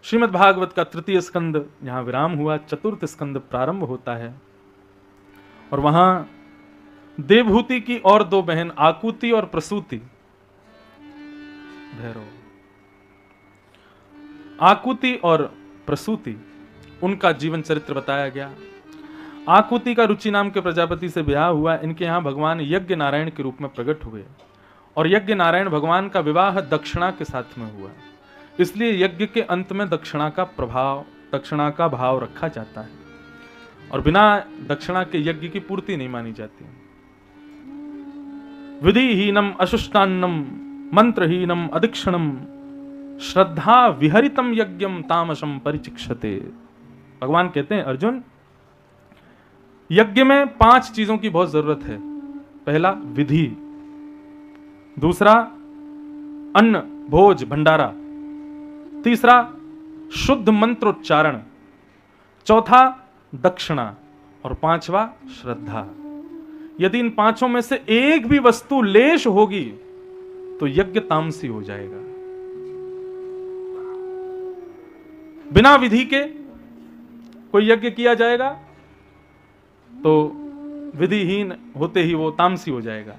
श्रीमद् भागवत का तृतीय स्कंद यहां विराम हुआ, चतुर्थ स्कंद प्रारंभ होता है और वहां देवहूति की और दो बहन आकुति और प्रसूति, भैरव, आकुति और प्रसूति, उनका जीवन चरित्र बताया गया। आकुति का रुचि नाम के प्रजापति से ब्याह हुआ। इनके यहां भगवान यज्ञ नारायण के रूप में प्रकट हुए और यज्ञ नारायण भगवान का विवाह दक्षिणा के साथ में हुआ, इसलिए यज्ञ के अंत में दक्षिणा का भाव रखा जाता है और बिना दक्षिणा के यज्ञ की पूर्ति नहीं मानी जाती। विधिहीनम अशुष्टान्नम मंत्रहीनम अदीक्षणम श्रद्धा विहरितम यज्ञम तामसम परिचिक्षते। भगवान कहते हैं, अर्जुन, यज्ञ में 5 चीजों की बहुत जरूरत है। पहला विधि, दूसरा अन्न भोज भंडारा, तीसरा शुद्ध मंत्रोच्चारण, चौथा दक्षिणा और पांचवा श्रद्धा। यदि इन 5 में से एक भी वस्तु लेश होगी तो यज्ञ तामसी हो जाएगा। बिना विधि के कोई यज्ञ किया जाएगा तो विधिहीन होते ही वो तामसी हो जाएगा।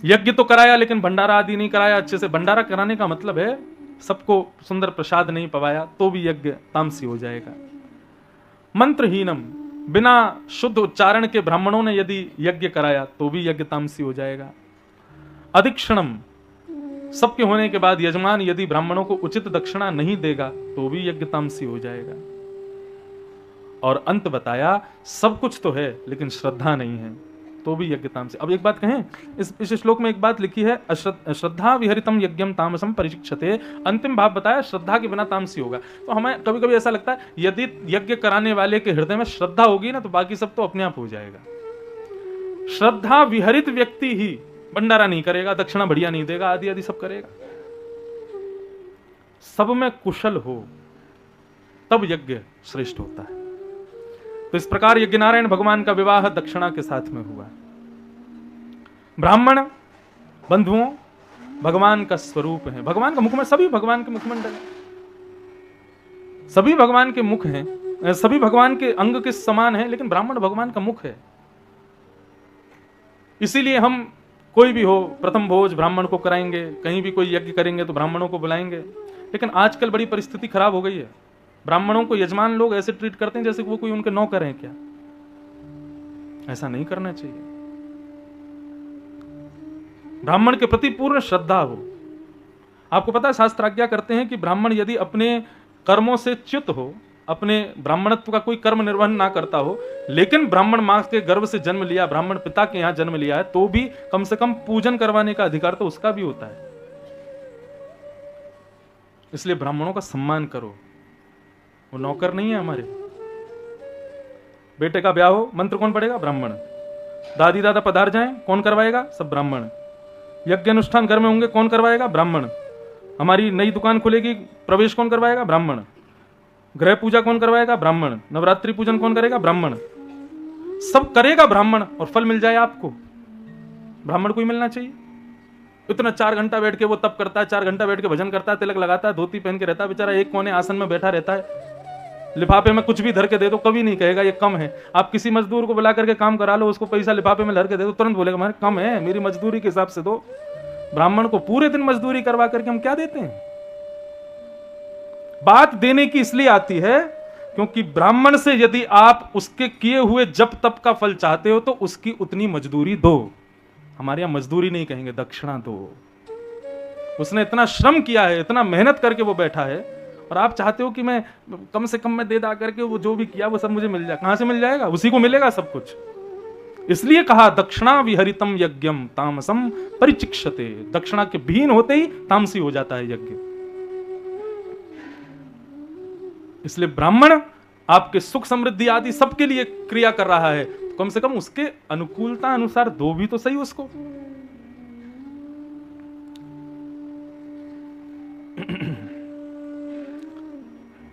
यज्ञ तो कराया लेकिन भंडारा आदि नहीं कराया अच्छे से। भंडारा कराने का मतलब है सबको सुंदर प्रसाद नहीं पवाया तो भी यज्ञ तामसी हो जाएगा। मंत्रहीनम, बिना शुद्ध उच्चारण के ब्राह्मणों ने यदि यज्ञ कराया तो भी यज्ञ तामसी हो जाएगा। अदीक्षणम, सबके होने के बाद यजमान यदि ब्राह्मणों को उचित दक्षिणा नहीं देगा तो भी यज्ञ तामसी हो जाएगा। और अंत बताया, सब कुछ तो है लेकिन श्रद्धा नहीं है तो भी यज्ञ तामसी। अब एक बात कहें, इस श्लोक में एक बात लिखी है, श्रद्धा विहरितम यज्ञम तामसम परिचिक्षते। अंतिम भाव बताया श्रद्धा के बिना तामसी होगा। तो हमें कभी कभी ऐसा लगता है यदि यज्ञ कराने वाले के हृदय में श्रद्धा होगी ना तो बाकी सब तो अपने आप हो जाएगा। श्रद्धा विहरित व्यक्ति ही भंडारा नहीं करेगा, दक्षिणा बढ़िया नहीं देगा, आदि आदि सब करेगा। सब में कुशल हो तब यज्ञ श्रेष्ठ होता है। तो इस प्रकार यज्ञ नारायण भगवान का विवाह दक्षिणा के साथ में हुआ। ब्राह्मण बंधुओं भगवान का स्वरूप है। भगवान का मुख में, सभी भगवान के मुखमंडल है, सभी भगवान के मुख हैं, सभी भगवान के अंग के समान हैं, लेकिन ब्राह्मण भगवान का मुख है। इसीलिए हम कोई भी हो प्रथम भोज ब्राह्मण को कराएंगे, कहीं भी कोई यज्ञ करेंगे तो ब्राह्मणों को बुलाएंगे। लेकिन आजकल बड़ी परिस्थिति खराब हो गई है। ब्राह्मणों को यजमान लोग ऐसे ट्रीट करते हैं जैसे वो कोई उनके नौकर हैं। क्या ऐसा नहीं करना चाहिए। ब्राह्मण के प्रति पूर्ण श्रद्धा हो। आपको पता है शास्त्र आज्ञा करते हैं कि ब्राह्मण यदि अपने कर्मों से च्युत हो, अपने ब्राह्मणत्व का कोई कर्म निर्वहन ना करता हो, लेकिन ब्राह्मण मां के गर्भ से जन्म लिया, ब्राह्मण पिता के यहां जन्म लिया है, तो भी कम से कम पूजन करवाने का अधिकार तो उसका भी होता है। इसलिए ब्राह्मणों का सम्मान करो, वो नौकर नहीं है हमारे। बेटे का ब्याह हो, मंत्र कौन पढ़ेगा? ब्राह्मण। दादी दादा पधार जाएं, कौन करवाएगा? सब ब्राह्मण। यज्ञ अनुष्ठान घर में होंगे, कौन करवाएगा? ब्राह्मण। हमारी नई दुकान खुलेगी, प्रवेश कौन करवाएगा? ब्राह्मण। गृह पूजा कौन करवाएगा? ब्राह्मण। नवरात्रि पूजन कौन करेगा? ब्राह्मण। सब करेगा ब्राह्मण और फल मिल जाए आपको। ब्राह्मण को ही मिलना चाहिए। इतना 4 घंटा बैठ के वो तप करता है, 4 घंटा बैठ के भजन करता है, तिलक लगाता है, धोती पहन के रहता है, बेचारा एक कोने आसन में बैठा रहता है। लिफाफे में कुछ भी धर के दे दो, कभी नहीं कहेगा ये कम है। आप किसी मजदूर को बुला करके काम करा लो, उसको पैसा लिफाफे में धर के दे दो, तुरंत बोलेगा हमारे कम है, मेरी मजदूरी के हिसाब से दो। ब्राह्मण को पूरे दिन मजदूरी करवा करके हम क्या देते हैं? बात देने की इसलिए आती है क्योंकि ब्राह्मण से यदि आप उसके किए हुए जप तप का फल चाहते हो तो उसकी उतनी मजदूरी दो। हमारे यहां मजदूरी नहीं कहेंगे, दक्षिणा दो। उसने इतना श्रम किया है, इतना मेहनत करके वो बैठा है, और आप चाहते हो कि मैं कम से कम में दे दा करके वो जो भी किया वो सब मुझे मिल जाए। कहां से मिल जाएगा? उसी को मिलेगा सब कुछ। इसलिए कहा दक्षिणा विहरितम यज्ञम तामसम परिचिक्षते। दक्षिणा के विहीन होते ही तामसी हो जाता है यज्ञ। इसलिए ब्राह्मण आपके सुख समृद्धि आदि सबके लिए क्रिया कर रहा है, तो कम से कम उसके अनुकूलता अनुसार दो भी तो सही उसको।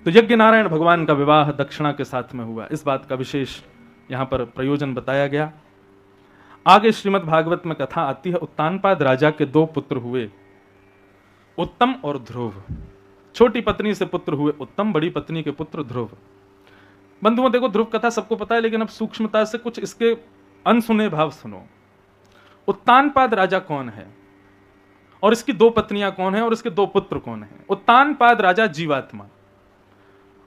तो यज्ञ नारायण भगवान का विवाह दक्षिणा के साथ में हुआ। इस बात का विशेष यहां पर प्रयोजन बताया गया। आगे श्रीमद् भागवत में कथा आती है, उत्तानपाद राजा के 2 पुत्र हुए, उत्तम और ध्रुव। छोटी पत्नी से पुत्र हुए उत्तम, बड़ी पत्नी के पुत्र ध्रुव। बंधुओं देखो, ध्रुव कथा सबको पता है, लेकिन अब सूक्ष्मता से कुछ इसके अनसुने भाव सुनो। उत्तानपाद राजा कौन है और इसकी दो पत्नियां कौन है और इसके दो पुत्र कौन है? उत्तानपाद राजा जीवात्मा,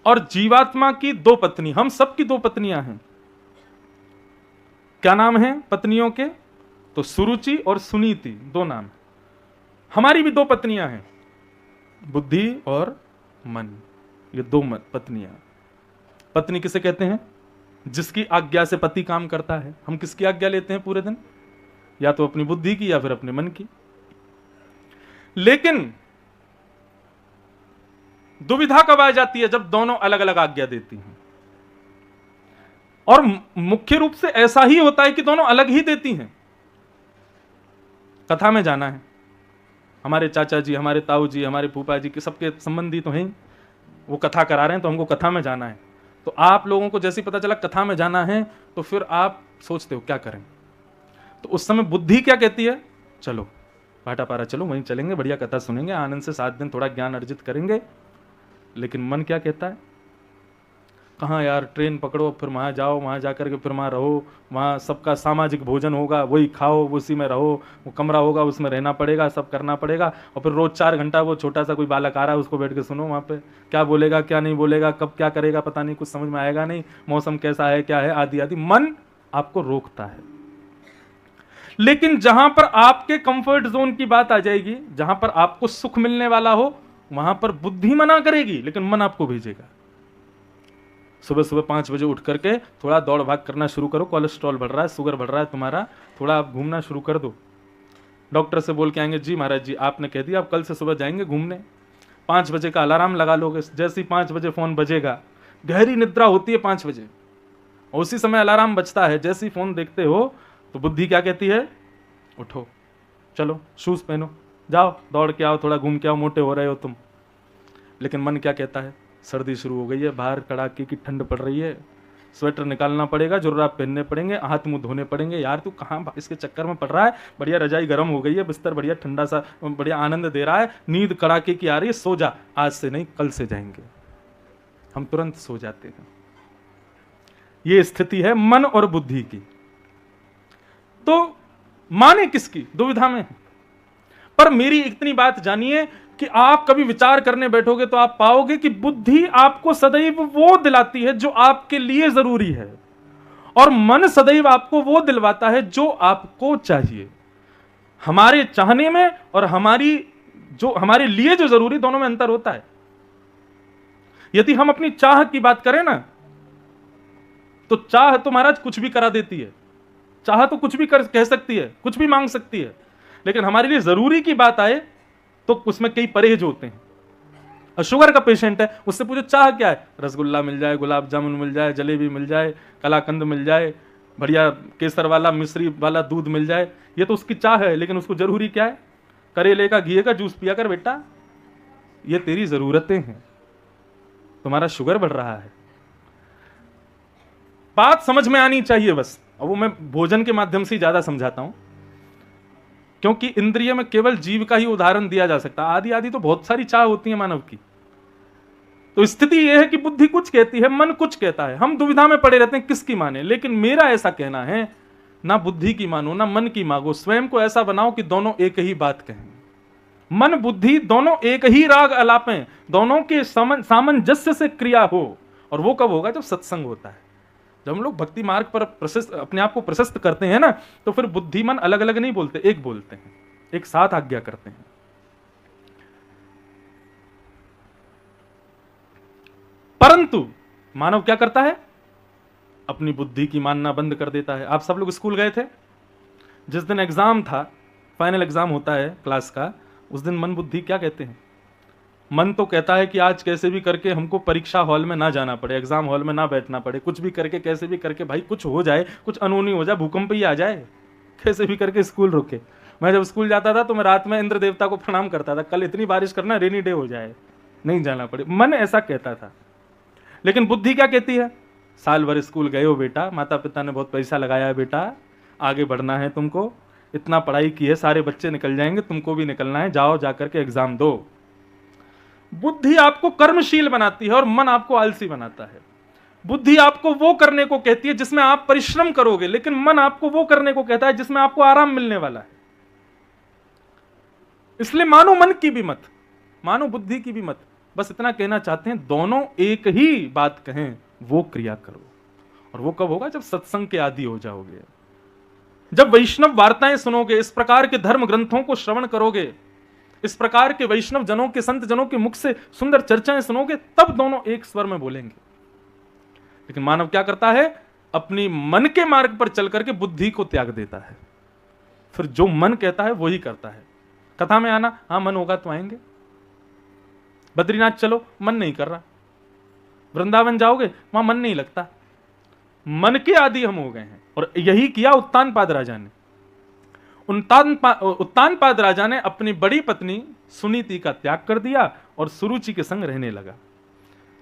और जीवात्मा की दो पत्नी, हम सबकी दो पत्नियां हैं। क्या नाम है पत्नियों के? तो सुरुचि और सुनीति, दो नाम। हमारी भी दो पत्नियां हैं, बुद्धि और मन, ये दो पत्नियां। पत्नी किसे कहते हैं? जिसकी आज्ञा से पति काम करता है। हम किसकी आज्ञा लेते हैं पूरे दिन? या तो अपनी बुद्धि की या फिर अपने मन की। लेकिन दुविधा कब आ जाती है? जब दोनों अलग अलग आज्ञा देती हैं। और मुख्य रूप से ऐसा ही होता है कि दोनों अलग ही देती हैं। कथा में जाना है, हमारे चाचा जी, हमारे ताऊ जी, हमारे फूफा जी के सबके संबंधी तो हैं, वो कथा करा रहे हैं, तो हमको कथा में जाना है। तो आप लोगों को जैसे पता चला कथा में जाना है, तो फिर आप सोचते हो क्या करें। तो उस समय बुद्धि क्या कहती है? चलो भाटापारा चलो, वहीं चलेंगे, बढ़िया कथा सुनेंगे, आनंद से 7 दिन थोड़ा ज्ञान अर्जित करेंगे। लेकिन मन क्या कहता है? कहाँ यार, ट्रेन पकड़ो, फिर वहाँ जाओ, वहाँ जाकर के फिर वहाँ रहो, वहाँ सबका सामाजिक भोजन होगा, वही खाओ, उसी में रहो, वो कमरा होगा, उसमें रहना पड़ेगा, सब करना पड़ेगा। और फिर रोज 4 घंटा वो छोटा सा कोई बालक आ रहा है, उसको बैठ के सुनो, वहाँ पे क्या बोलेगा क्या नहीं बोलेगा, कब क्या करेगा पता नहीं, कुछ समझ में आएगा नहीं, मौसम कैसा है क्या है, आदि आदि। मन आपको रोकता है। लेकिन जहां पर आपके कंफर्ट जोन की बात आ जाएगी, जहां पर आपको सुख मिलने वाला हो, वहां पर बुद्धि मना करेगी, लेकिन मन आपको भेजेगा। सुबह सुबह 5 बजे उठ करके थोड़ा दौड़ भाग करना शुरू करो, कोलेस्ट्रॉल बढ़ रहा है, शुगर बढ़ रहा है तुम्हारा, थोड़ा आप घूमना शुरू कर दो। डॉक्टर से बोल के आएंगे, जी महाराज जी आपने कह दिया, आप कल से सुबह जाएंगे घूमने। 5 बजे का अलार्म लगा लोगे, जैसे ही 5 बजे फोन बजेगा, गहरी निद्रा होती है 5 बजे, उसी समय अलार्म बजता है, जैसे ही फोन देखते हो तो बुद्धि क्या कहती है? उठो, चलो शूज पहनो, जाओ दौड़ के आओ, थोड़ा घूम के आओ, मोटे हो रहे हो तुम। लेकिन मन क्या कहता है? सर्दी शुरू हो गई है, बाहर कड़ाके की ठंड पड़ रही है, स्वेटर निकालना पड़ेगा, जुर्राब पहनने पड़ेंगे, हाथ मुंह धोने पड़ेंगे। यार तू कहाँ इसके चक्कर में पड़ रहा है? बढ़िया रजाई गर्म हो गई है, बिस्तर बढ़िया ठंडा सा बढ़िया आनंद दे रहा है, नींद कड़ाके की आ रही है, सो जा, आज से नहीं कल से जाएंगे। हम तुरंत सो जाते हैं। ये स्थिति है मन और बुद्धि की। तो माने किसकी? दुविधा में। पर मेरी इतनी बात जानिए कि आप कभी विचार करने बैठोगे तो आप पाओगे कि बुद्धि आपको सदैव वो दिलाती है जो आपके लिए जरूरी है, और मन सदैव आपको वो दिलवाता है जो आपको चाहिए। हमारे चाहने में और हमारे लिए जो जरूरी, दोनों में अंतर होता है। यदि हम अपनी चाह की बात करें ना, तो चाह तो महाराज कुछ भी करा देती है, चाह तो कुछ भी कह सकती है, कुछ भी मांग सकती है। लेकिन हमारे लिए जरूरी की बात आए तो उसमें कई परहेज होते हैं। और शुगर का पेशेंट है, उससे पूछो चाह क्या है? रसगुल्ला मिल जाए, गुलाब जामुन मिल जाए, जलेबी मिल जाए, कलाकंद मिल जाए, बढ़िया केसर वाला मिश्री वाला दूध मिल जाए, ये तो उसकी चाह है। लेकिन उसको जरूरी क्या है? करेले का घी का जूस पिया कर बेटा, ये तेरी जरूरतें हैं, तुम्हारा शुगर बढ़ रहा है। बात समझ में आनी चाहिए बस। और वो मैं भोजन के माध्यम से ज्यादा समझाता हूं, क्योंकि इंद्रिय में केवल जीव का ही उदाहरण दिया जा सकता है। आदि आदि तो बहुत सारी चाह होती है मानव की। तो स्थिति यह है कि बुद्धि कुछ कहती है, मन कुछ कहता है, हम दुविधा में पड़े रहते हैं किसकी माने। लेकिन मेरा ऐसा कहना है, ना बुद्धि की मानो ना मन की मांगो, स्वयं को ऐसा बनाओ कि दोनों एक ही बात कहें। मन बुद्धि दोनों एक ही राग अलापें, दोनों के सामंजस्य से क्रिया हो। और वो कब होगा? जब सत्संग होता है। जब हम लोग भक्ति मार्ग पर अपने आप को प्रशस्त करते हैं ना, तो फिर बुद्धि मन अलग अलग नहीं बोलते, एक बोलते हैं, एक साथ आज्ञा करते हैं। परंतु मानव क्या करता है? अपनी बुद्धि की मानना बंद कर देता है। आप सब लोग स्कूल गए थे, जिस दिन एग्जाम था, फाइनल एग्जाम होता है क्लास का, उस दिन मन बुद्धि क्या कहते हैं? मन तो कहता है कि आज कैसे भी करके हमको परीक्षा हॉल में ना जाना पड़े, एग्जाम हॉल में ना बैठना पड़े, कुछ भी करके कैसे भी करके भाई कुछ हो जाए, कुछ अनहोनी हो जाए, भूकंप ही आ जाए, कैसे भी करके स्कूल रुके। मैं जब स्कूल जाता था तो मैं रात में इंद्र देवता को प्रणाम करता था, कल इतनी बारिश करना, रेनी डे हो जाए, नहीं जाना पड़े। मन ऐसा कहता था। लेकिन बुद्धि क्या कहती है? साल भर स्कूल गए हो बेटा, माता पिता ने बहुत पैसा लगाया है बेटा, आगे बढ़ना है तुमको, इतना पढ़ाई की है, सारे बच्चे निकल जाएंगे, तुमको भी निकलना है, जाओ जाकर के एग्जाम दो। बुद्धि आपको कर्मशील बनाती है और मन आपको आलसी बनाता है। बुद्धि आपको वो करने को कहती है जिसमें आप परिश्रम करोगे, लेकिन मन आपको वो करने को कहता है जिसमें आपको आराम मिलने वाला है। इसलिए मानो मन की भी मत, मानो बुद्धि की भी मत। बस इतना कहना चाहते हैं, दोनों एक ही बात कहें, वो क्रिया करो। और वो कब होगा? जब सत्संग के आदी हो जाओगे, जब वैष्णव वार्ताएं सुनोगे, इस प्रकार के धर्म ग्रंथों को श्रवण करोगे, इस प्रकार के वैष्णव जनों के, संत जनों के मुख से सुंदर चर्चाएं सुनोगे, तब दोनों एक स्वर में बोलेंगे। लेकिन मानव क्या करता है? अपनी मन के मार्ग पर चल करके बुद्धि को त्याग देता है। फिर जो मन कहता है वही करता है। कथा में आना, हाँ मन होगा तो आएंगे। बद्रीनाथ चलो, मन नहीं कर रहा। वृंदावन जाओगे, वहां मन नहीं लगता। मन के आदि हम हो गए हैं। और यही किया उत्तानपाद राजा ने। उत्तानपाद राजा ने अपनी बड़ी पत्नी सुनीति का त्याग कर दिया और सुरुचि के संग रहने लगा।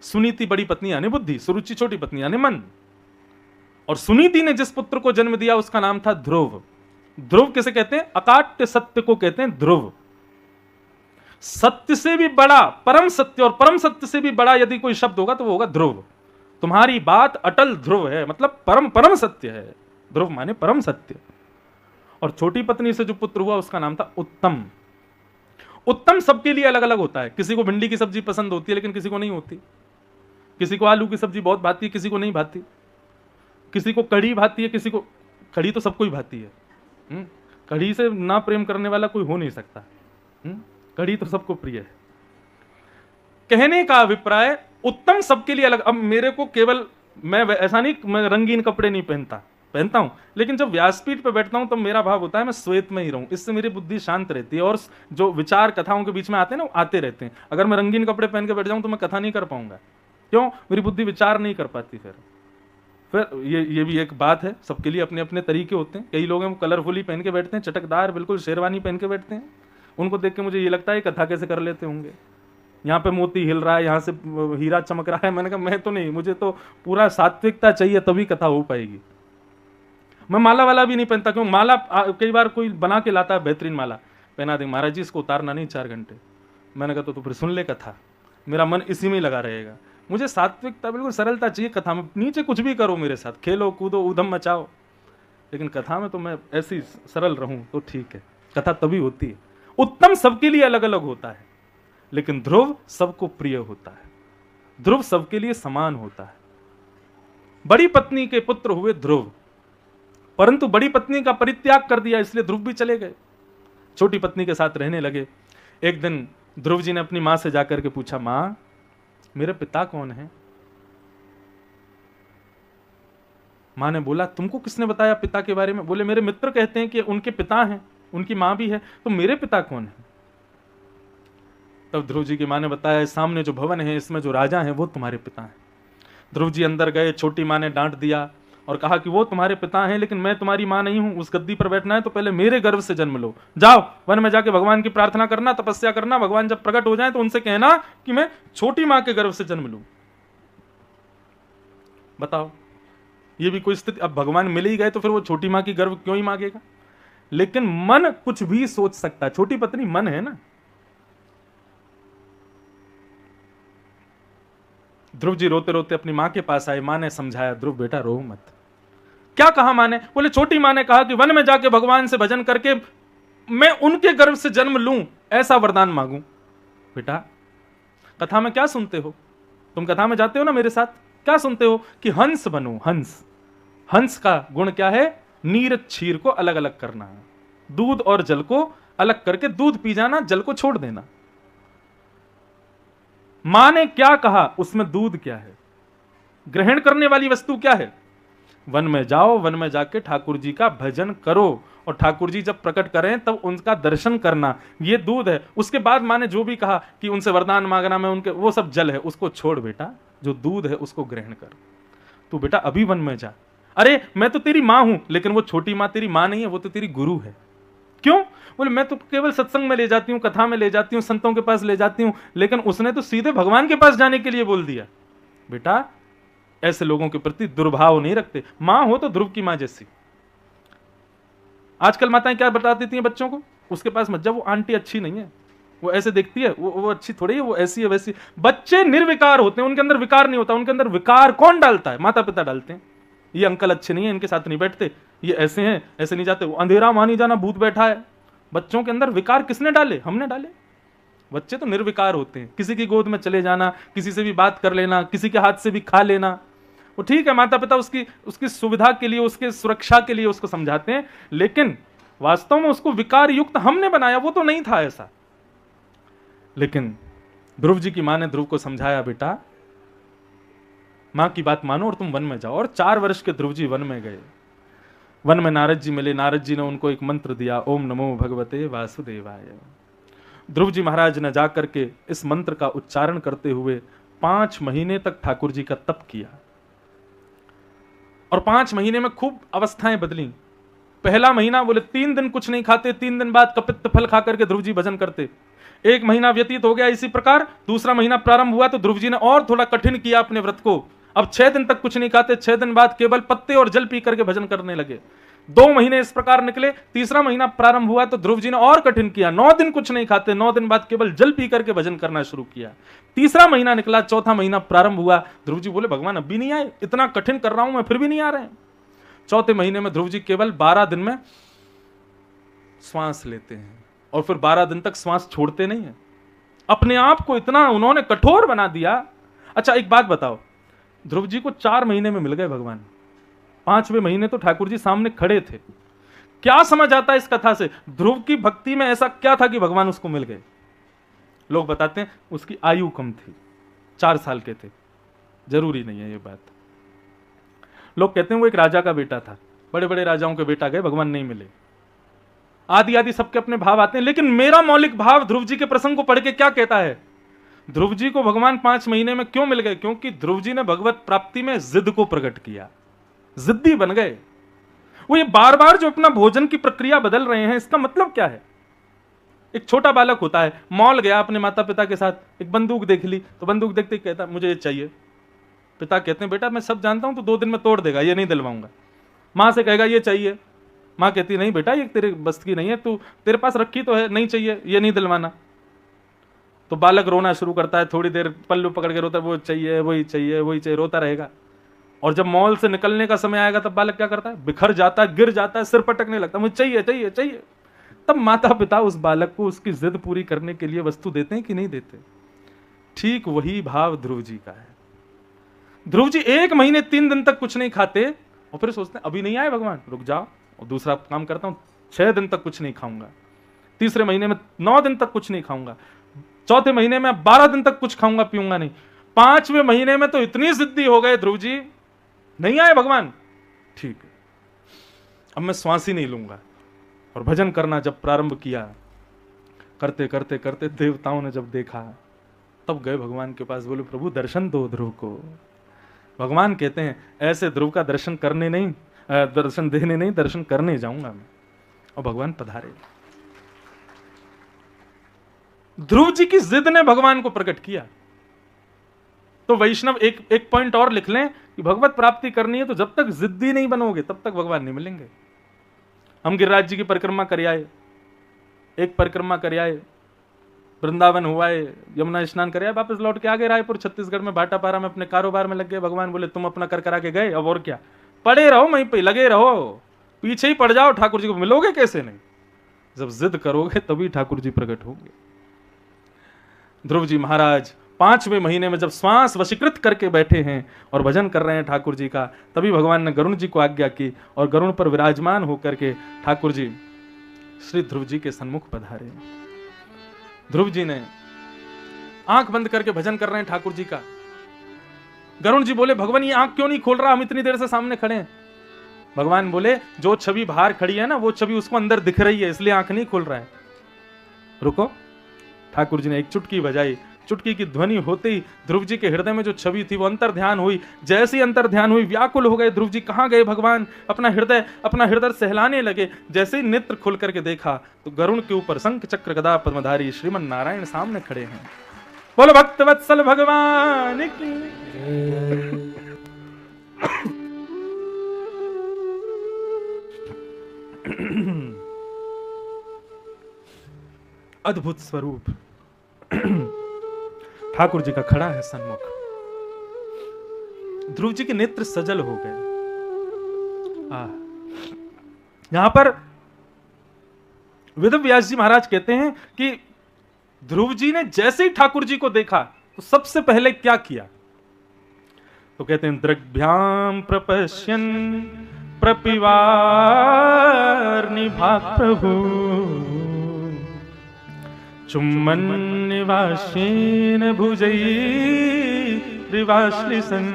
सुनीति बड़ी पत्नी यानी बुद्धि, सुरुचि छोटी पत्नी यानी मन। और सुनीति ने जिस पुत्र को जन्म दिया उसका नाम था ध्रुव। ध्रुव किसे कहते हैं? अकाट्य सत्य को कहते हैं ध्रुव। सत्य से भी बड़ा परम सत्य, और परम सत्य से भी बड़ा यदि कोई शब्द होगा तो वो होगा ध्रुव। तुम्हारी बात अटल ध्रुव है, मतलब परम परम सत्य है। ध्रुव माने परम सत्य। और छोटी पत्नी से जो पुत्र हुआ उसका नाम था उत्तम। उत्तम सबके लिए अलग अलग होता है। किसी को भिंडी की सब्जी पसंद होती है लेकिन किसी को नहीं होती। किसी को आलू की सब्जी बहुत भाती है, किसी को नहीं भाती। किसी को कढ़ी भाती है, किसी को, कढ़ी तो सबको ही भाती है। कढ़ी से ना प्रेम करने वाला कोई हो नहीं सकता। कढ़ी तो सबको प्रिय है। कहने का अभिप्राय उत्तम सबके लिए अलग। अब मेरे को केवल, मैं ऐसा नहीं, मैं रंगीन कपड़े नहीं पहनता हूं, लेकिन जब व्यासपीठ पे बैठता हूं तो मेरा भाव होता है मैं श्वेत में ही रहूं। इससे मेरी बुद्धि शांत रहती है और जो विचार कथाओं के बीच में आते हैं ना, वो आते रहते हैं। अगर मैं रंगीन कपड़े पहन के बैठ जाऊं तो मैं कथा नहीं कर पाऊंगा। क्यों? मेरी बुद्धि विचार नहीं कर पाती। फिर ये भी एक बात है, सबके लिए अपने अपने तरीके होते हैं। कई लोग हैं वो कलरफुली पहन के बैठते हैं, चटकदार बिल्कुल शेरवानी पहन के बैठते हैं। उनको देख के मुझे ये लगता है कथा कैसे कर लेते होंगे। यहाँ पे मोती हिल रहा है, यहाँ से हीरा चमक रहा है। मैंने कहा मैं तो नहीं, मुझे तो पूरा सात्विकता चाहिए तभी कथा हो पाएगी। मैं माला वाला भी नहीं पहनता। क्यों? माला कई बार कोई बना के लाता है बेहतरीन माला, पहना देंगे, महाराज जी इसको उतारना नहीं 4 घंटे। मैंने कहा तो फिर सुन ले कथा, मेरा मन इसी में ही लगा रहेगा। मुझे सात्विकता, बिल्कुल सरलता चाहिए कथा में। नीचे कुछ भी करो मेरे साथ, खेलो कूदो ऊधम मचाओ, लेकिन कथा में तो मैं ऐसी सरल रहूं तो ठीक है। कथा तभी होती है। उत्तम सबके लिए अलग अलग होता है, लेकिन ध्रुव सबको प्रिय होता है। ध्रुव सबके लिए समान होता है। बड़ी पत्नी के पुत्र हुए ध्रुव, परंतु बड़ी पत्नी का परित्याग कर दिया, इसलिए ध्रुव भी चले गए, छोटी पत्नी के साथ रहने लगे। एक दिन ध्रुव जी ने अपनी मां से जाकर के पूछा, मां मेरे पिता कौन है? मां ने बोला, तुमको किसने बताया पिता के बारे में? बोले मेरे मित्र कहते हैं कि उनके पिता हैं, उनकी मां भी है, तो मेरे पिता कौन है? तब ध्रुव जी की मां ने बताया, सामने जो भवन है इसमें जो राजा हैं वो तुम्हारे पिता हैं। ध्रुव जी अंदर गए, छोटी मां ने डांट दिया और कहा कि वो तुम्हारे पिता हैं लेकिन मैं तुम्हारी मां नहीं हूं। उस गद्दी पर बैठना है तो पहले मेरे गर्भ से जन्म लो। जाओ वन में जाके भगवान की प्रार्थना करना, तपस्या करना, भगवान जब प्रकट हो जाए तो उनसे कहना कि मैं छोटी मां के गर्भ से जन्म लूं। बताओ, ये भी कोई स्थिति। अब भगवान मिल ही गए तो फिर वो छोटी मां की गर्भ क्यों ही मांगेगा? लेकिन मन कुछ भी सोच सकता है। छोटी पत्नी मन है ना। ध्रुव जी रोते रोते अपनी मां के पास आए। मां ने समझाया, ध्रुव बेटा रो मत। क्या कहा मां ने? बोले छोटी मां ने कहा कि वन में जाके भगवान से भजन करके मैं उनके गर्भ से जन्म लूं, ऐसा वरदान मांगू। बेटा कथा में क्या सुनते हो? तुम कथा में जाते हो ना मेरे साथ, क्या सुनते हो? कि हंस बनो। हंस, हंस का गुण क्या है? नीर क्षीर को अलग अलग करना, दूध और जल को अलग करके दूध पी जाना, जल को छोड़ देना। मां ने क्या कहा? उसमें दूध क्या है? ग्रहण करने वाली वस्तु क्या है? वन में जाओ, वन में जाके ठाकुर जी का भजन करो और ठाकुर जी जब प्रकट करें तब उनका दर्शन करना, ये दूध है। उसके बाद मां ने जो भी कहा कि उनसे वरदान मांगना, मैं उनके, वो सब जल है, उसको छोड़ बेटा, जो दूध है उसको ग्रहण कर। तू बेटा अभी वन में जा। अरे मैं तो तेरी मां हूं, लेकिन वो छोटी मां तेरी मां नहीं है, वो तो तेरी गुरु है। क्यों? बोले मैं तो केवल सत्संग में ले जाती हूँ, कथा में ले जाती हूँ, संतों के पास ले जाती हूँ, लेकिन उसने तो सीधे भगवान के पास जाने के लिए बोल दिया। बेटा ऐसे लोगों के प्रति दुर्भाव नहीं रखते। मां हो तो ध्रुव की मां जैसी। आजकल माताएं क्या बता देती हैं बच्चों को? उसके पास मत जाओ, वो आंटी अच्छी नहीं है, वो ऐसे देखती है, वो अच्छी थोड़ी है, वो ऐसी है वैसी। बच्चे निर्विकार होते हैं, उनके अंदर विकार नहीं होता। उनके अंदर विकार कौन डालता है? माता पिता डालते हैं। ये अंकल अच्छे नहीं है, इनके साथ नहीं बैठते, ये ऐसे हैं, ऐसे नहीं जाते, वो अंधेरा मानी जाना, भूत बैठा है। बच्चों के अंदर विकार किसने डाले? हमने डाले। बच्चे तो निर्विकार होते हैं। किसी की गोद में चले जाना, किसी से भी बात कर लेना, किसी के हाथ से भी खा लेना, वो ठीक है, माता पिता उसकी सुविधा के लिए, उसके सुरक्षा के लिए उसको समझाते हैं, लेकिन वास्तव में उसको विकार युक्त हमने बनाया, वो तो नहीं था ऐसा। लेकिन ध्रुव जी की मां ने ध्रुव को समझाया, बेटा मां की बात मानो और तुम वन में जाओ। और 4 वर्ष के ध्रुव जी वन में गए। वन में नारद जी मिले। नारद जी ने उनको एक मंत्र दिया, ओम नमो भगवते वासुदेवाय। ध्रुव जी महाराज ने जाकर के इस मंत्र का उच्चारण करते हुए 5 महीने तक ठाकुर जी का तप किया। और 5 महीने में खूब अवस्थाएं बदली। पहला महीना बोले 3 दिन कुछ नहीं खाते, 3 दिन बाद कपित्त फल खा करके ध्रुव जी भजन करते। 1 महीना व्यतीत हो गया इसी प्रकार। दूसरा महीना प्रारंभ हुआ तो ध्रुव जी ने और थोड़ा कठिन किया अपने व्रत को। अब 6 दिन तक कुछ नहीं खाते, 6 दिन बाद केवल पत्ते और जल पी करके भजन करने लगे। 2 महीने इस प्रकार निकले। तीसरा महीना प्रारंभ हुआ तो ध्रुव जी ने और कठिन किया, 9 दिन कुछ नहीं खाते, 9 दिन बाद केवल जल पी करके भजन करना शुरू किया। तीसरा महीना निकला, चौथा महीना प्रारंभ हुआ। ध्रुव जी बोले, भगवान अभी नहीं आए, इतना कठिन कर रहा हूं मैं, फिर भी नहीं आ रहे हैं। चौथे महीने में ध्रुव जी केवल 12 दिन में श्वास लेते हैं और फिर 12 दिन तक श्वास छोड़ते नहीं है। अपने आप को इतना उन्होंने कठोर बना दिया। अच्छा एक बात बताओ, ध्रुव जी को 4 महीने में मिल गए भगवान, 5वें महीने तो ठाकुर जी सामने खड़े थे। क्या समझ आता है इस कथा से? ध्रुव की भक्ति में ऐसा क्या था कि भगवान उसको मिल गए? लोग बताते हैं उसकी आयु कम थी, 4 साल के थे। जरूरी नहीं है ये बात। लोग कहते हैं वो एक राजा का बेटा था, बड़े बड़े राजाओं के बेटा गए, भगवान नहीं मिले। आदि आदि सबके अपने भाव आते हैं, लेकिन मेरा मौलिक भाव ध्रुव जी के प्रसंग को पढ़ के क्या कहता है? ध्रुव जी को भगवान 5 महीने में क्यों मिल गए? क्योंकि ध्रुव जी ने भगवत प्राप्ति में जिद को प्रकट किया, जिद्दी बन गए। वो ये बार बार जो अपना भोजन की प्रक्रिया बदल रहे हैं, इसका मतलब क्या है? एक छोटा बालक होता है, मॉल गया अपने माता पिता के साथ, एक बंदूक देख ली तो बंदूक देखते ही कहता मुझे ये चाहिए। पिता कहते हैं बेटा मैं सब जानता हूं, तो 2 दिन में तोड़ देगा, ये नहीं दिलवाऊंगा। मां से कहेगा ये चाहिए, मां कहती नहीं बेटा ये तेरे बस की नहीं है, तू तेरे पास रखी तो है, नहीं चाहिए, ये नहीं दिलवाना। तो बालक रोना शुरू करता है, थोड़ी देर पल्लू पकड़ के रोता है, वो चाहिए वही चाहिए वही चाहिए, रोता रहेगा। और जब मॉल से निकलने का समय आएगा तब बालक क्या करता है? बिखर जाता है, गिर जाता है, सिर पटकने लगता है, मुझे चाहिए चाहिए चाहिए। तब माता पिता उस बालक को उसकी जिद पूरी करने के लिए वस्तु देते हैं कि नहीं देते? ठीक वही भाव ध्रुव जी का है। ध्रुव जी 1 महीने 3 दिन तक कुछ नहीं खाते और फिर सोचते हैं अभी नहीं आए भगवान, रुक जाओ और दूसरा काम करता हूं, 6 दिन तक कुछ नहीं खाऊंगा। तीसरे महीने में 9 दिन तक कुछ नहीं खाऊंगा। चौथे महीने में 12 दिन तक कुछ खाऊंगा पीऊंगा नहीं। 5वें महीने में तो इतनी जिद्दी हो गए ध्रुव जी, नहीं आए भगवान, ठीक है अब मैं श्वास ही नहीं लूंगा। और भजन करना जब प्रारंभ किया, करते करते करते देवताओं ने जब देखा तब गए भगवान के पास, बोले प्रभु दर्शन दो ध्रुव को। भगवान कहते हैं ऐसे ध्रुव का दर्शन करने नहीं, दर्शन देने नहीं, दर्शन करने जाऊंगा मैं। और भगवान पधारे। ध्रुव जी की जिद ने भगवान को प्रकट किया। तो वैष्णव एक पॉइंट और लिख लें कि भगवत प्राप्ति करनी है तो जब तक जिद्दी नहीं बनोगे तब तक भगवान नहीं मिलेंगे। हम गिरिराज जी की परिक्रमा कर आए, एक परिक्रमा कर आए, वृंदावन हुआ है, यमुना स्नान कर आए, वापस लौट के आ गए रायपुर छत्तीसगढ़ में, भाटापारा में अपने कारोबार में लग गए। भगवान बोले तुम अपना कर करा के गए, अब और क्या, पड़े रहो वहीं पे, लगे रहो, पीछे ही पड़ जाओ, ठाकुर जी को मिलोगे कैसे नहीं? जब जिद करोगे तभी ठाकुर जी प्रकट होंगे। ध्रुव जी महाराज 5वें महीने में जब श्वास वशीकृत करके बैठे हैं और भजन कर रहे हैं ठाकुर जी का, तभी भगवान ने गरुण जी को आज्ञा की और गरुण पर विराजमान होकर के ठाकुर जी श्री ध्रुव जी के सन्मुख पधारे। ध्रुव जी ने आंख बंद करके भजन कर रहे हैं ठाकुर जी का। गरुण जी बोले भगवान ये आंख क्यों नहीं खोल रहा, हम इतनी देर से सामने खड़े हैं। भगवान बोले जो छवि बाहर खड़ी है ना, वो छवि उसको अंदर दिख रही है, इसलिए आंख नहीं खोल रहा है, रुको। ठाकुर जी ने एक चुटकी बजाई, चुटकी की ध्वनि होते ही ध्रुव जी के हृदय में जो छवि थी वो अंतर ध्यान हुई। जैसे ही अंतर ध्यान हुई व्याकुल हो गए ध्रुव जी, कहां गए भगवान, अपना हृदय सहलाने लगे। जैसे ही नेत्र खोल करके देखा तो गरुण के ऊपर शंख चक्र गदा पद्मधारी श्रीमन नारायण सामने खड़े हैं। बोलो भक्त वत्सल भगवान की। अद्भुत स्वरूप, ठाकुर जी का खड़ा है सन्मुख। ध्रुव जी के नेत्र सजल हो गए। यहां पर वेद व्यास जी महाराज कहते हैं कि ध्रुव जी ने जैसे ही ठाकुर जी को देखा तो सबसे पहले क्या किया, तो कहते हैं दृग्भ्याम प्रपश्यन प्रपिवार निभाग प्रभु चुम्बन निवासेन भुजई रिवाश्लिसन।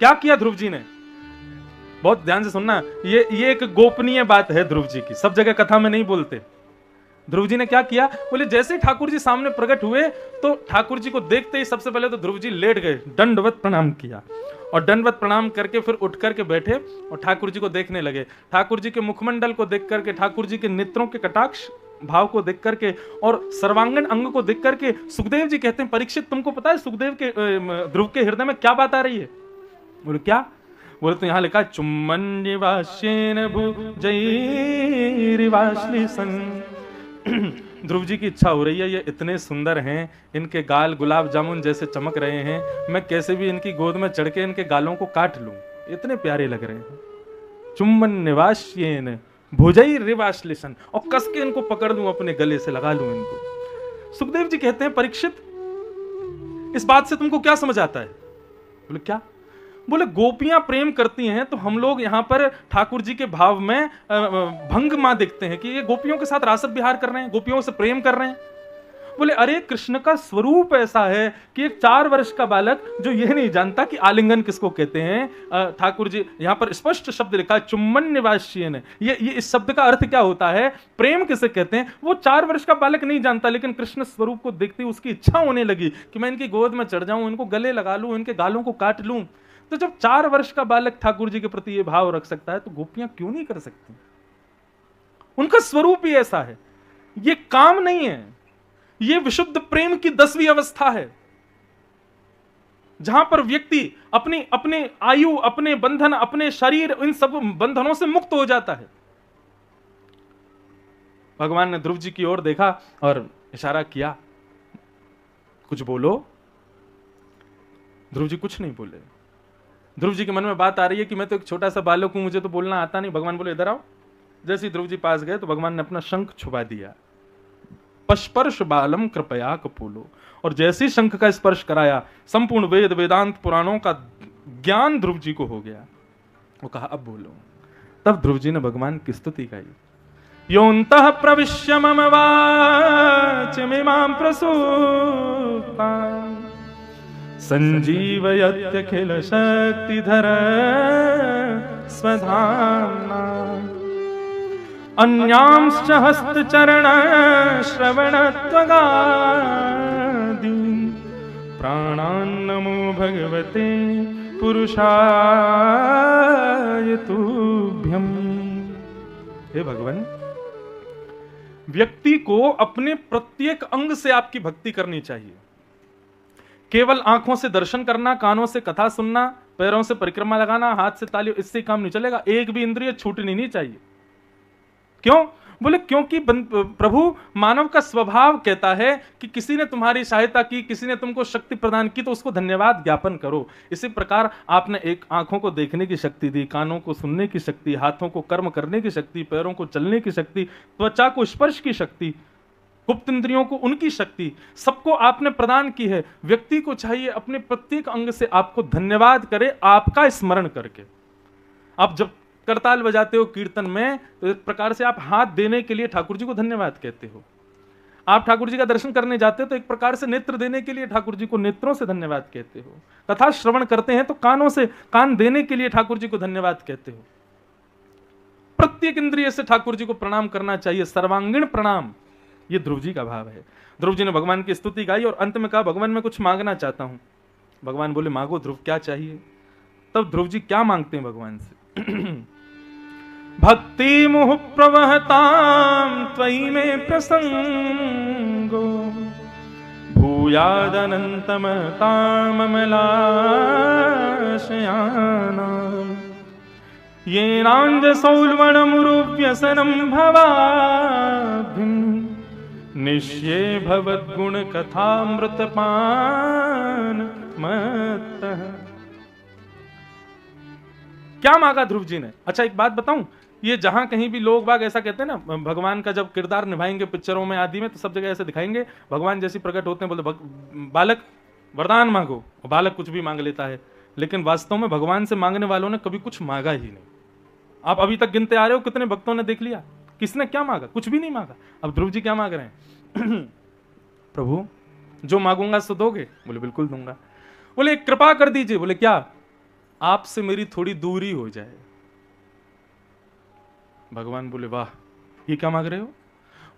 क्या किया ध्रुव जी ने, बहुत ध्यान से सुनना, ये एक गोपनीय बात है ध्रुव जी की, सब जगह कथा में नहीं बोलते। ध्रुव जी ने क्या किया, बोले जैसे ही ठाकुर जी सामने प्रकट हुए तो ठाकुर जी को देखते ही सबसे पहले तो ध्रुव जी लेट गए, दंडवत प्रणाम किया और दंडवत प्रणाम करके फिर उठ करके बैठे और ठाकुर जी को देखने लगे। ठाकुर जी के मुखमंडल को देख करके, ठाकुर जी के नेत्रों के कटाक्ष भाव को देख करके और सर्वांगन अंग को देख करके सुखदेव जी कहते हैं, परीक्षित तुमको पता है सुखदेव के ध्रुव के हृदय में क्या बात आ रही है? बोले क्या? बोले तो यहां लिखा है चुम्बन निवासेन भुजई रिवाश्लिसन। ध्रुव जी की इच्छा हो रही है, ये इतने सुंदर हैं, इनके गाल गुलाब जामुन जैसे चमक रहे हैं, मैं कैसे भी इनकी गोद में चढ़ के इनके गालों को काट लूं, इतने प्यारे लग रहे हैं। चुम्बन निवास्येन भुजई रिवाश्लिसन, और कस के इनको पकड़ लूं, अपने गले से लगा लूं इनको। सुखदेव जी कहते हैं, परीक्षित इस बात से तुमको क्या समझ आता है? बोले क्या? बोले गोपियां प्रेम करती हैं तो हम लोग यहां पर ठाकुर जी के भाव में भंग मां देखते हैं कि ये गोपियों के साथ रासत विहार कर रहे हैं, गोपियों से प्रेम कर रहे हैं। बोले अरे कृष्ण का स्वरूप ऐसा है कि एक 4 वर्ष का बालक जो ये नहीं जानता कि आलिंगन किसको कहते हैं, ठाकुर जी यहां पर स्पष्ट शब्द लिखा है चुम्बन निवास्येन, ये इस शब्द का अर्थ क्या होता है, प्रेम किसे कहते हैं, वो 4 वर्ष का बालक नहीं जानता, लेकिन कृष्ण स्वरूप को देखते ही उसकी इच्छा होने लगी कि मैं इनकी गोद में चढ़ जाऊं, इनको गले लगा लूं, इनके गालों को काट लूं। तो जब 4 वर्ष का बालक ठाकुर जी के प्रति ये भाव रख सकता है तो गोपियां क्यों नहीं कर सकती? उनका स्वरूप ही ऐसा है। ये काम नहीं है, ये विशुद्ध प्रेम की 10वीं अवस्था है, जहां पर व्यक्ति अपने आयु, अपने बंधन, अपने शरीर, इन सब बंधनों से मुक्त हो जाता है। भगवान ने ध्रुव जी की ओर देखा और इशारा किया, कुछ बोलो। ध्रुव जी कुछ नहीं बोले। ध्रुव जी के मन में बात आ रही है कि मैं तो एक छोटा सा बालक हूं, मुझे तो बोलना आता नहीं। भगवान बोले इधर आओ। जैसे ही ध्रुव जी पास गए तो भगवान ने अपना शंख छुपा दिया, पस्पर्श बालम कृपया कपूलो, और जैसे ही शंख का स्पर्श कराया संपूर्ण वेद वेदांत पुराणों का ज्ञान ध्रुव जी को हो गया। वो कहा अब बोलो। तब ध्रुव जी ने भगवान की स्तुति गाई, योऽन्तः प्रविश्य मम वाचमिमां प्रसूक्ताम् संजीवयत्यखिल शक्तिधर स्वधाम्ना अन्यांश्च हस्तचरण श्रवणत्वगादीन् प्राणान् नमो भगवते पुरुषाय तुभ्यम्। हे भगवान, व्यक्ति को अपने प्रत्येक अंग से आपकी भक्ति करनी चाहिए। केवल आंखों से दर्शन करना, कानों से कथा सुनना, पैरों से परिक्रमा लगाना, हाथ से ताली, इससे काम नहीं चलेगा। एक भी इंद्रिय छूटनी नहीं चाहिए। क्यों? बोले क्योंकि प्रभु मानव का स्वभाव कहता है कि किसी ने तुम्हारी सहायता की, किसी ने तुमको शक्ति प्रदान की तो उसको धन्यवाद ज्ञापन करो। इसी प्रकार आपने एक आंखों को देखने की शक्ति दी, कानों को सुनने की शक्ति, हाथों को कर्म करने की शक्ति, पैरों को चलने की शक्ति, त्वचा को स्पर्श की शक्ति, गुप्त इंद्रियों को उनकी शक्ति, सबको आपने प्रदान की है। व्यक्ति को चाहिए अपने प्रत्येक अंग से आपको धन्यवाद करे, आपका स्मरण करके। आप जब करताल बजाते हो कीर्तन में तो एक प्रकार से आप हाथ देने के लिए ठाकुर जी को धन्यवाद कहते हो। आप ठाकुर जी का दर्शन करने जाते हो तो एक प्रकार से नेत्र देने के लिए ठाकुर जी को नेत्रों से धन्यवाद कहते हो। कथा श्रवण करते हैं तो कानों से कान देने के लिए ठाकुर जी को धन्यवाद कहते हो। प्रत्येक इंद्रिय से ठाकुर जी को प्रणाम करना चाहिए, सर्वांगीण प्रणाम। ये ध्रुव जी का भाव है। ध्रुव जी ने भगवान की स्तुति गाई और अंत में कहा, भगवान मैं कुछ मांगना चाहता हूं। भगवान बोले मांगो ध्रुव, क्या चाहिए? तब ध्रुव जी क्या मांगते हैं भगवान से? भक्ति मुह प्रवहतां त्वयि में प्रसंगो भूयादनन्तमताममलाशयानां येनाञ्जसौल्वणमुरुव्यसनं भवाब्धिं निश्ये भवद्गुण कथामृत पान मत्तः। क्या मांगा ध्रुव जी ने? अच्छा एक बात बताऊं, ये जहां कहीं भी लोग बाग ऐसा कहते हैं ना, भगवान का जब किरदार निभाएंगे पिक्चरों में आदि में, तो सब जगह ऐसे दिखाएंगे भगवान जैसी प्रकट होते हैं, बोलते बालक वरदान मांगो, बालक कुछ भी मांग लेता है। लेकिन वास्तव में भगवान से मांगने वालों ने कभी कुछ मांगा ही नहीं। आप अभी तक गिनते आ रहे हो कितने भक्तों ने देख लिया, किसने क्या मांगा? कुछ भी नहीं मांगा। अब ध्रुव जी क्या मांग रहे हैं? प्रभु जो मांगूंगा सो दोगे? बोले बिल्कुल दूंगा। बोले कृपा कर दीजिए। बोले क्या? आपसे मेरी थोड़ी दूरी हो जाए। भगवान बोले वाह, ये क्या मांग रहे हो?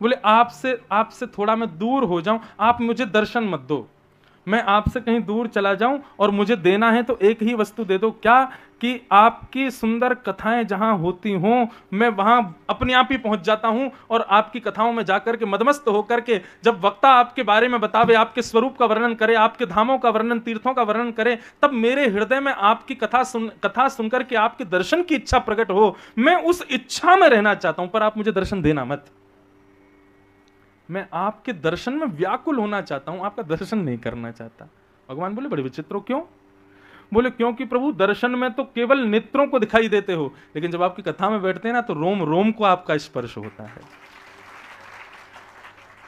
बोले आपसे थोड़ा मैं दूर हो जाऊं, आप मुझे दर्शन मत दो, मैं आपसे कहीं दूर चला जाऊं और मुझे देना है तो एक ही वस्तु दे दो। क्या? कि आपकी सुंदर कथाएं जहां होती हों मैं वहां अपने आप ही पहुंच जाता हूं, और आपकी कथाओं में जाकर के मदमस्त होकर के जब वक्ता आपके बारे में बतावे, आपके स्वरूप का वर्णन करे, आपके धामों का वर्णन, तीर्थों का वर्णन करे, तब मेरे हृदय में आपकी कथा सुनकर के आपके दर्शन की इच्छा प्रकट हो। मैं उस इच्छा में रहना चाहता हूं, पर आप मुझे दर्शन देना मत। मैं आपके दर्शन में व्याकुल होना चाहता हूं, आपका दर्शन नहीं करना चाहता। भगवान बोले बड़े विचित्र, क्यों? बोले क्योंकि प्रभु दर्शन में तो केवल नेत्रों को दिखाई देते हो, लेकिन जब आपकी कथा में बैठते हैं ना तो रोम रोम को आपका स्पर्श होता है।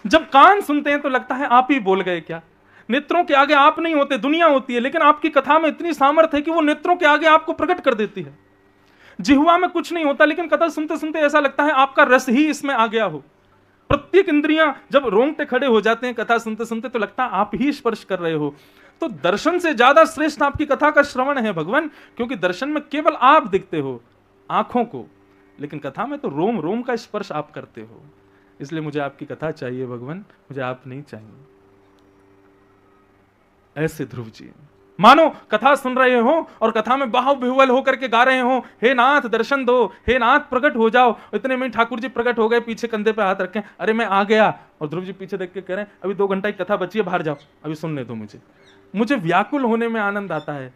जब कान सुनते हैं तो लगता है आप ही बोल गए क्या। नेत्रों के आगे आप नहीं होते, दुनिया होती है, लेकिन आपकी कथा में इतनी सामर्थ्य है कि वो नेत्रों के आगे आपको प्रकट कर देती है। जिह्वा में कुछ नहीं होता, लेकिन कथा सुनते सुनते ऐसा लगता है आपका रस ही इसमें आ गया हो। प्रत्येक इंद्रियां जब रोंगटे खड़े हो जाते हैं कथा सुनते सुनते, तो लगता है आप ही स्पर्श कर रहे हो। तो दर्शन से ज्यादा श्रेष्ठ आपकी कथा का श्रवण है भगवान, क्योंकि दर्शन में केवल आप दिखते हो आंखों को, लेकिन कथा में तो रोम रोम का स्पर्श आप करते हो। इसलिए मुझे आपकी कथा चाहिए भगवान, मुझे आप नहीं चाहिए। ऐसे ध्रुव जी मानो कथा सुन रहे हो और कथा में बाहुल विह्वल होकर के गा रहे हो, हे नाथ दर्शन दो, हे नाथ प्रकट हो जाओ। इतने में ठाकुर जी प्रकट हो गए, पीछे कंधे पे हाथ रखें, अरे मैं आ गया। और ध्रुव जी पीछे देख के कह रहे हैं अभी 2 घंटा की कथा बची है, बाहर जाओ, अभी सुनने दो मुझे व्याकुल होने में आनंद आता है,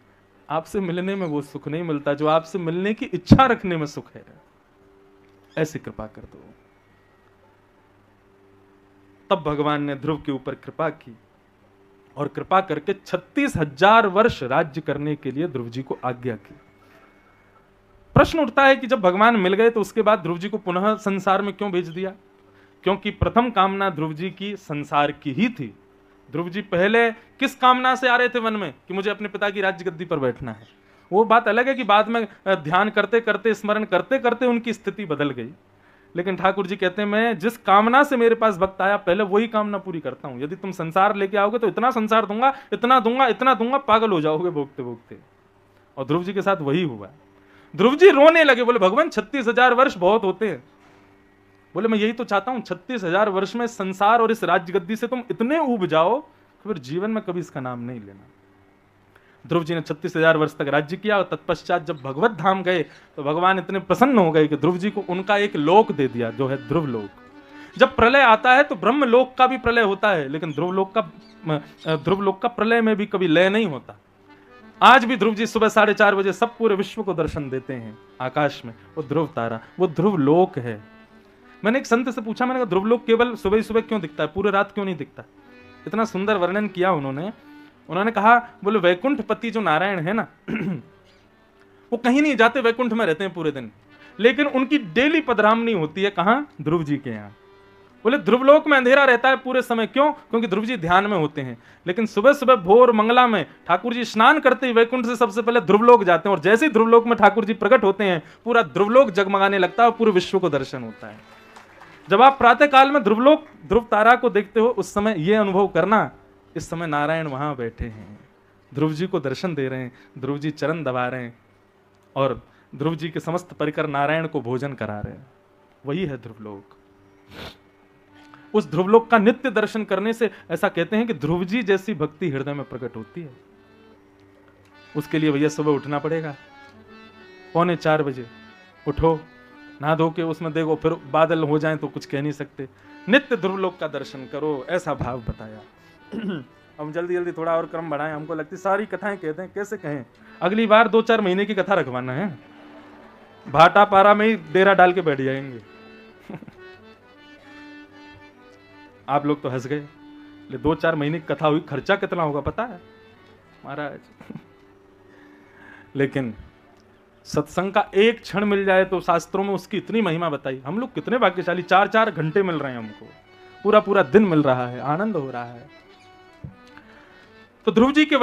आपसे मिलने में वो सुख नहीं मिलता जो आपसे मिलने की इच्छा रखने में सुख है। ऐसी कृपा कर दो। तब भगवान ने ध्रुव के ऊपर कृपा की और कृपा करके 36,000 वर्ष राज्य करने के लिए ध्रुव जी को आज्ञा की। प्रश्न उठता है कि जब भगवान मिल गए तो उसके बाद ध्रुव जी को पुनः संसार में क्यों भेज दिया? क्योंकि प्रथम कामना ध्रुव जी की संसार की ही थी। ध्रुव जी पहले किस कामना से आ रहे थे वन में? कि मुझे अपने पिता की राज्य गद्दी पर बैठना है। वो बात अलग है कि बाद में ध्यान करते करते, स्मरण करते करते उनकी स्थिति बदल गई। लेकिन ठाकुर जी कहते हैं मैं जिस कामना से मेरे पास भक्त आया पहले वही कामना पूरी करता हूं। यदि तुम संसार लेके आओगे तो इतना संसार दूंगा, इतना दूंगा, इतना दूंगा, पागल हो जाओगे भोगते भोगते। और ध्रुव जी के साथ वही हुआ। ध्रुव जी रोने लगे, बोले भगवान 36,000 वर्ष बहुत होते हैं। बोले मैं यही तो चाहता हूं 36,000 वर्ष में संसार और इस राज्य गद्दी से तुम इतने ऊब जाओ कि फिर जीवन में कभी इसका नाम नहीं लेना। ध्रुव जी ने 36,000 वर्ष तक राज्य किया और तत्पश्चात जब भगवत धाम गए तो भगवान इतने प्रसन्न हो गए कि ध्रुव जी को उनका एक लोक दे दिया, जो है ध्रुव लोक। जब प्रलय आता है तो ब्रह्म लोक का भी प्रलय होता है, लेकिन ध्रुव लोक का प्रलय में भी कभी लय नहीं होता। आज भी ध्रुव जी सुबह 4:30 बजे सब पूरे विश्व को दर्शन देते हैं आकाश में। वो ध्रुव तारा, वो ध्रुव लोक है। मैंने एक संत से पूछा, मैंने कहा ध्रुव लोक केवल सुबह सुबह क्यों दिखता है, पूरे रात क्यों नहीं दिखता? इतना सुंदर वर्णन किया उन्होंने कहा, बोले वैकुंठ पति जो नारायण है ना वो कहीं नहीं जाते, वैकुंठ में रहते हैं पूरे दिन, लेकिन उनकी डेली पधरामनी होती है कहां? ध्रुव जी के यहाँ। बोले ध्रुवलोक में अंधेरा रहता है पूरे समय, क्यों? क्योंकि ध्रुव जी ध्यान में होते हैं। लेकिन सुबह सुबह भोर मंगला में ठाकुर जी स्नान करते ही वैकुंठ से सबसे पहले ध्रुवलोक जाते हैं, और जैसे ही ध्रुवलोक में ठाकुर जी प्रकट होते हैं पूरा ध्रुवलोक जगमगाने लगता है और पूरे विश्व को दर्शन होता है। जब आप प्रातः काल में ध्रुव तारा को देखते हो उस समय यह अनुभव करना, इस समय नारायण वहां बैठे हैं, ध्रुव जी को दर्शन दे रहे हैं, ध्रुव जी चरण दबा रहे हैं और ध्रुव जी के समस्त परिकर नारायण को भोजन करा रहे हैं। वही है ध्रुवलोक। उस ध्रुवलोक का नित्य दर्शन करने से ऐसा कहते हैं कि ध्रुव जी जैसी भक्ति हृदय में प्रकट होती है। उसके लिए भैया सुबह उठना पड़ेगा, 3:45 बजे उठो, नहा धो के उसमें देखो, फिर बादल हो जाएं तो कुछ कह नहीं सकते, नित्य ध्रुवलोक का दर्शन करो, ऐसा भाव बताया। हम जल्दी जल्दी थोड़ा और क्रम बढ़ाएं, हमको लगती सारी कथाएं कहते हैं, कैसे कहें? अगली बार 2-4 महीने की कथा रखवाना है, भाटा पारा में ही डेरा डाल के बैठ जाएंगे। आप लोग तो हंस गए, ले 2-4 महीने की कथा हुई, खर्चा कितना होगा पता है महाराज। लेकिन सत्संग का एक क्षण मिल जाए तो शास्त्रों में उसकी इतनी महिमा बताई। हम लोग कितने भाग्यशाली, 4-4 घंटे मिल रहे हैं हमको, पूरा पूरा दिन मिल रहा है, आनंद हो रहा है। तो ध्रुव जी के